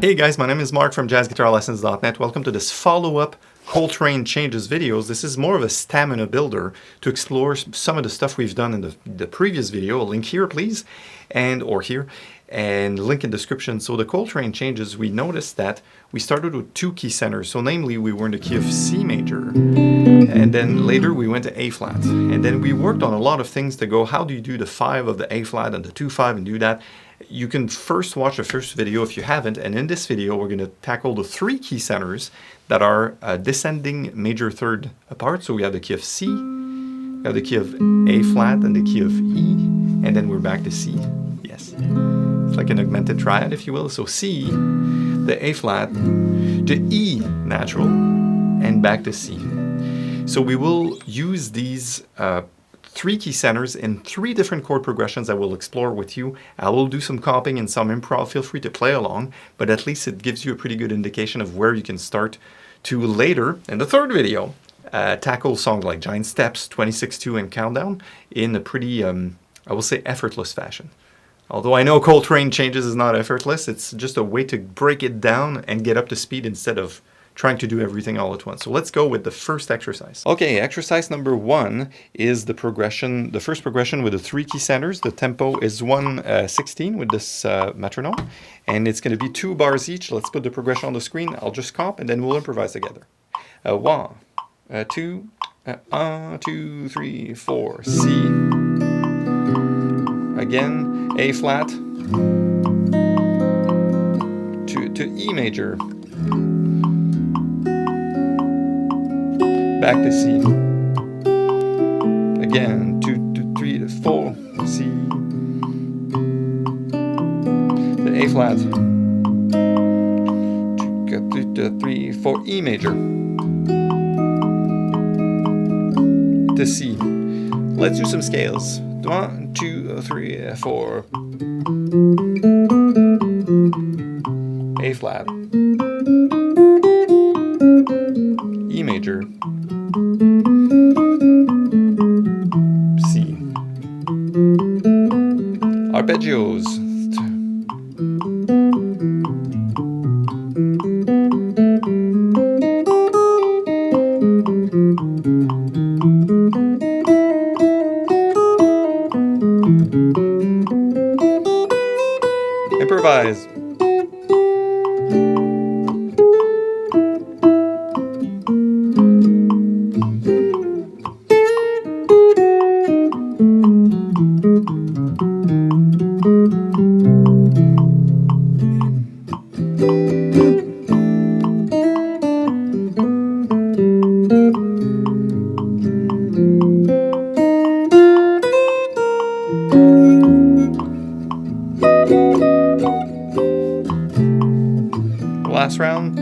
Hey guys, my name is Mark from jazzguitarlessons.net. Welcome to this follow-up Coltrane changes videos. This is more of a stamina builder to explore some of the stuff we've done in the previous video. A link here, please, or here, and link in description. So the Coltrane changes, we noticed that we started with two key centers. So namely, we were in the key of C major, and then later we went to A flat. And then we worked on a lot of things to go, how do you do the 5 of the A flat and the 2-5 and do that? You can first watch the first video if you haven't, and in this video we're going to tackle the 3 key centers that are descending major third apart. So we have the key of C, we have the key of A flat and the key of E, and then we're back to C. Yes, it's like an augmented triad, if you will. So C, the A flat, to E natural, and back to C. So we will use these 3 key centers in 3 different chord progressions I will explore with you. I will do some comping and some improv. Feel free to play along, but at least it gives you a pretty good indication of where you can start to later, in the 3rd video, tackle songs like Giant Steps, 26-2, and Countdown in a pretty, I will say, effortless fashion. Although I know Coltrane changes is not effortless, it's just a way to break it down and get up to speed instead of trying to do everything all at once. So let's go with the first exercise. Okay, exercise number 1 is the progression, the first progression with the 3 key centers. The tempo is 1/16 with this metronome, and it's going to be 2 bars each. Let's put the progression on the screen. I'll just comp, and then we'll improvise together. 1, 2, 1, 2, 3, 4. C. Again, A flat to E major. Back to C. Again, 2 to 3 to 4. C. The A flat. 2 to 3, 4. E major. To C. Let's do some scales. 1, 2, 3, 4. A flat. E major. C. Arpeggios. Improvise. Last round.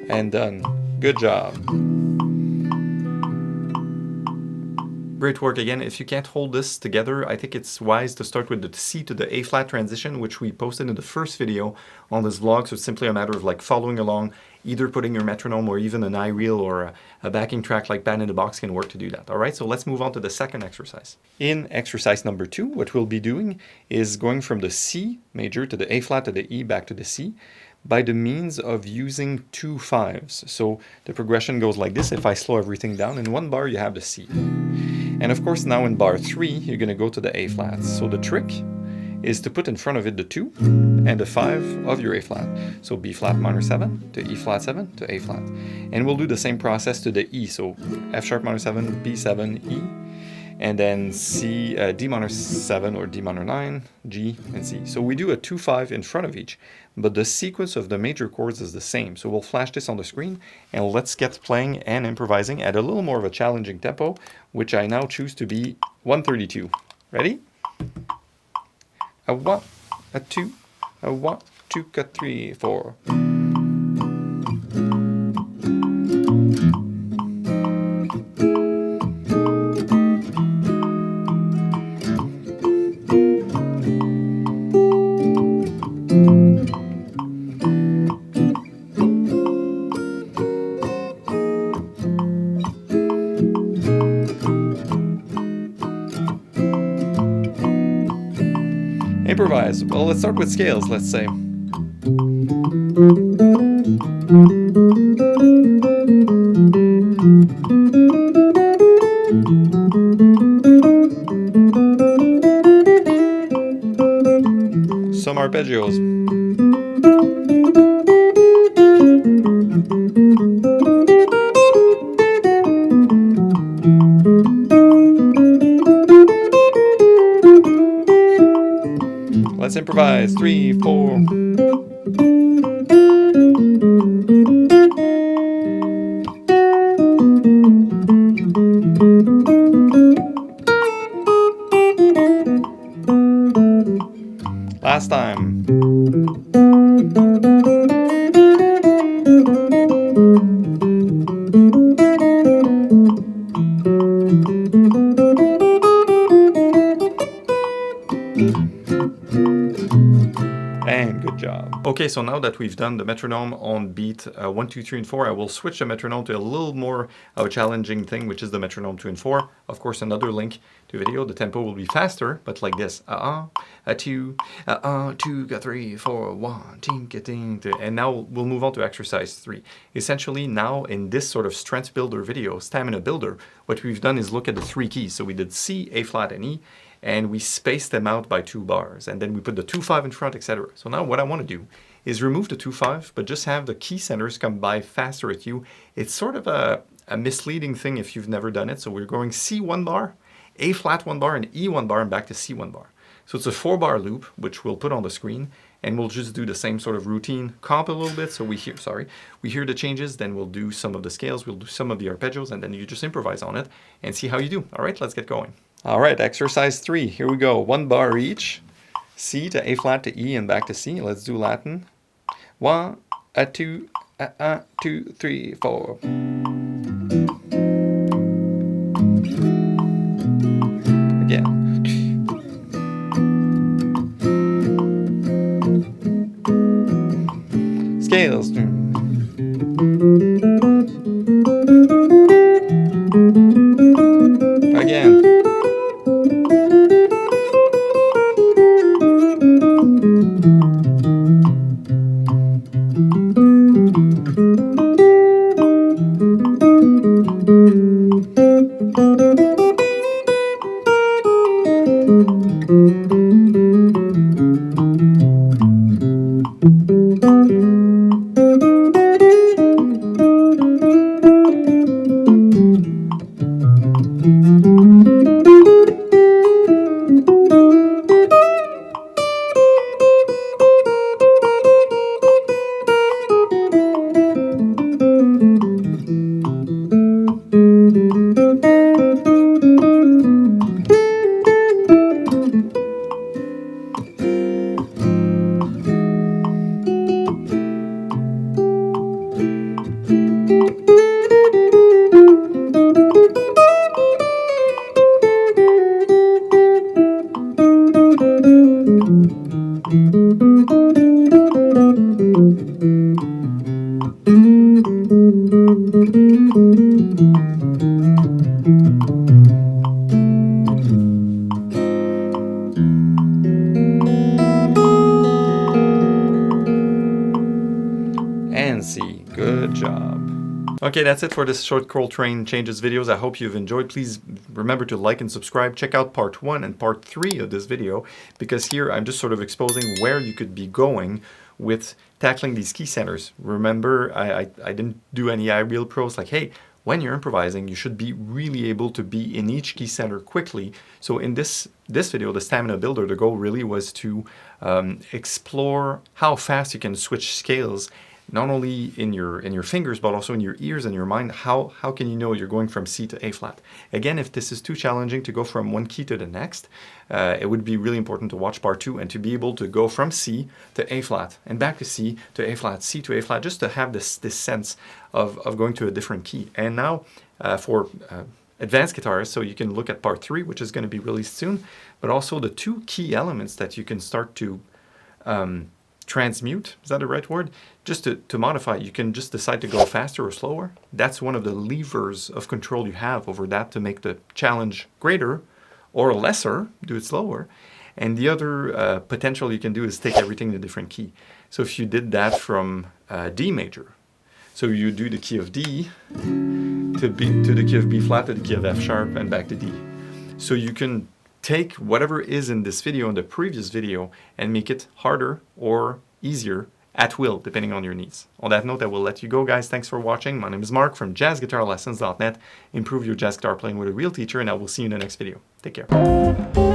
And done. Good job. Great work again. If you can't hold this together, I think it's wise to start with the C to the A flat transition, which we posted in the first video on this vlog. So it's simply a matter of like following along, either putting your metronome or even an eye reel or a backing track like Band in the Box can work to do that. All right, so let's move on to the second exercise. In exercise number 2, what we'll be doing is going from the C major to the A flat to the E back to the C by the means of using 2 5s. So the progression goes like this. If I slow everything down, in 1 bar you have the C. And of course now in bar 3 you're going to go to the A flat. So the trick is to put in front of it the 2 and the 5 of your A flat. So B flat minor 7 to E flat 7 to A flat. And we'll do the same process to the E. So F sharp minor 7, B7, E, and then C, D minor 7 or D minor 9, G, and C. So we do a 2-5 in front of each, but the sequence of the major chords is the same. So we'll flash this on the screen, and let's get playing and improvising at a little more of a challenging tempo, which I now choose to be 132. Ready? A 1, a 2, a 1, 2, 3, 4. Improvise. Well, let's start with scales, let's say. Some arpeggios. Let's improvise. 3, 4. Last time. And good job. Okay, so now that we've done the metronome on beat 1, 2, 3, and 4, I will switch the metronome to a little more of a challenging thing, which is the metronome 2 and 4. Of course, another link to video. The tempo will be faster, but like this. A 2, 2, 3, 4, 1, and now we'll move on to exercise 3. Essentially, now in this sort of strength builder video, stamina builder, what we've done is look at the 3 keys. So we did C, A flat, and E, and we spaced them out by 2 bars, and then we put the 2-5 in front, etc. So now what I want to do is remove the 2-5, but just have the key centers come by faster at you. It's sort of a misleading thing if you've never done it. So we're going C 1 bar, A flat 1 bar, and E 1 bar, and back to C 1 bar. So it's a 4-bar loop, which we'll put on the screen, and we'll just do the same sort of routine, comp a little bit, so we hear the changes, then we'll do some of the scales, we'll do some of the arpeggios, and then you just improvise on it and see how you do. All right, let's get going. All right, exercise 3, here we go. 1 bar each, C to A flat to E and back to C. Let's do Latin. 1, 2, 2, 3, 4. Again. Scales. Again. And C. Good job. Okay, that's it for this short Coltrane changes videos. I hope you've enjoyed. Please remember to like and subscribe. Check out part 1 and part 3 of this video, because here I'm just sort of exposing where you could be going with tackling these key centers. Remember, I didn't do any real pros like, hey, when you're improvising, you should be really able to be in each key center quickly. So in this video, the Stamina Builder, the goal really was to explore how fast you can switch scales, not only in your fingers, but also in your ears and your mind. How can you know you're going from C to A flat? Again, if this is too challenging to go from one key to the next, it would be really important to watch part 2 and to be able to go from C to A flat and back to C to A flat, C to A flat, just to have this sense of going to a different key. And now for advanced guitarists, so you can look at part 3, which is going to be released soon, but also the 2 key elements that you can start to transmute, is that the right word? Just to modify, you can just decide to go faster or slower. That's one of the levers of control you have over that to make the challenge greater or lesser, do it slower. And the other potential you can do is take everything in a different key. So if you did that from D major, so you do the key of D to the key of B flat to the key of F sharp and back to D. So you can take whatever is in this video and the previous video and make it harder or easier at will, depending on your needs. On that note, I will let you go, guys. Thanks for watching. My name is Mark from JazzGuitarLessons.net. Improve your jazz guitar playing with a real teacher, and I will see you in the next video. Take care.